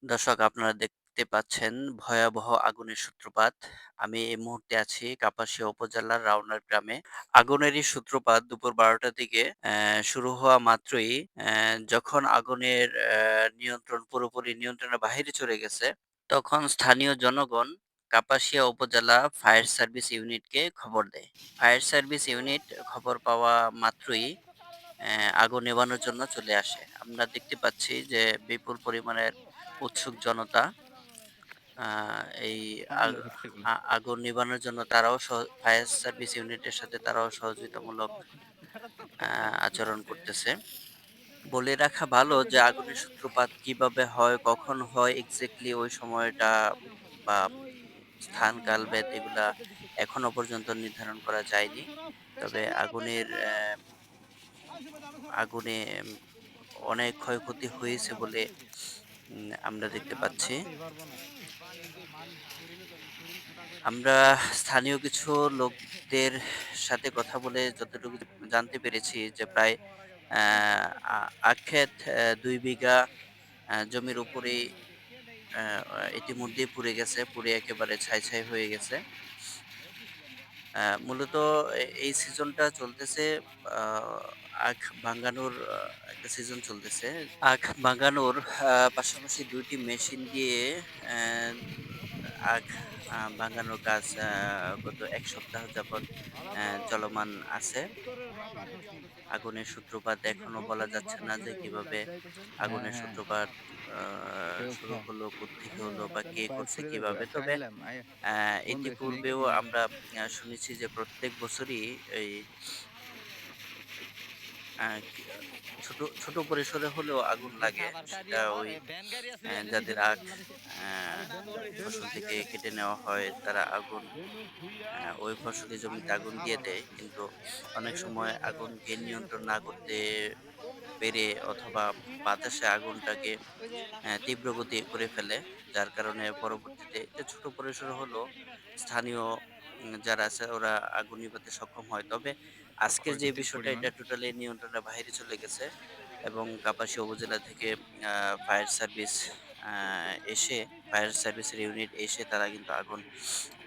দর্শক আপনারা দেখতে পাচ্ছেন ভয়াবহ আগুনের সূত্রপাত। আমি এই মুহূর্তে আছি কাপাসিয়া উপজেলার রাউনার গ্রামে। আগুনের এই সূত্রপাত দুপুর ১২টার দিকে শুরু হওয়া মাত্রই যখন আগুনের নিয়ন্ত্রণ পুরোপুরি নিয়ন্ত্রণের বাহিরে চলে গেছে, তখন স্থানীয় জনগণ কাপাসিয়া উপজেলা ফায়ার সার্ভিস ইউনিটকে খবর দেয়। ফায়ার সার্ভিস ইউনিট খবর পাওয়া মাত্রই আগুন নেভানোর জন্য চলে আসে। আমরা দেখতে পাচ্ছি যে বিপুল পরিমাণের উৎসুক জনতা আ এই আগ আগুন নিভানোর জন্য তারাও ফায়ার সার্ভিস ইউনিটের সাথে তারাও সহযোগিতামূলক আ আচরণ করতেছে। বলে রাখা ভালো যে আগুনের সূত্রপাত কিভাবে হয়, কখন হয় এক্সাক্টলি ওই সময়টা বা স্থান, কাল, ভেদ এগুলা এখনো পর্যন্ত নির্ধারণ করা যায়নি। তবে আগুনে অনেক ক্ষয়ক্ষতি হয়েছে বলে আমরা দেখতে পাচ্ছি। আমরা স্থানীয় কিছু লোকদের সাথে কথা বলে যতটুকু জানতে পেরেছি যে প্রায় আ আ আক্ষেত ২ বিঘা জমির উপরেই আ ইতিমধ্যেই পুড়ে গেছে। পুড়ে একেবারে ছাই হয়ে গেছে। মূলত এই সিজনটা চলতেছে আ আখ ভাঙানোর একটা সিজন চলতেছে। আখ ভাঙানোর পাশাপাশি ২ টি মেশিন দিয়ে অ্যা আখ ভাঙানোর কাজ গত ১ সপ্তাহ যাবৎ চলমান আছে। আগুনের সূত্রপাত এখনো বলা যাচ্ছে না যে কিভাবে হ্যাঁ, আগুনের হ্যাঁ। সূত্রপাত আ শুরু হ্যাঁ। হলো, কোত্থেকে হলো বা তাহলে কে পাইপ করছে ছুড়ে দিত। কিভাবে। একটা তবে আইলাম, বন্ধু এখানে ইতিপূর্বেও কি আমরা শুনেছি যে প্রত্যেক বছরই এই আ কি ছোট পরিসরে হলেও আগুন লাগে। সেটা ওই যাদের আখ আ ফসল থেকে কেটে নেওয়া হয় তারা আগুন ওই ফসলি জমিতে আগুন দিয়ে দেয়। কিন্তু অনেক সময় আগুনকে নিয়ন্ত্রণ না করতে পেরে অথবা বাতাসে আগুনটাকে তীব্র গতি করে ফেলে। যার কারণে পরবর্তীতে এটা ছোট পরিসরে হলেও স্থানীয় যারা আছে ওরা আগুন নিভাতে সক্ষম হয়। তবে আজকের যে ক্ষয়ক্ষতির বিষয়টা পরিমাণ। এটা টোটালি নিয়ন্ত্রণের বাহিরে চলে গেছে এবং কাপাসিয়া উপজেলা থেকে আ ফায়ার সার্ভিস আ এসে ফায়ার সার্ভিসের ইউনিট এসে তারা কিন্তু আগুন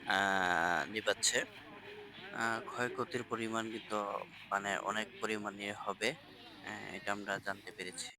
আ নিভাচ্ছে। ক্ষয়ক্ষতির পরিমাণ কিন্তু মানে অনেক পরিমাণে হবে। এটা আমরা জানতে পেরেছি।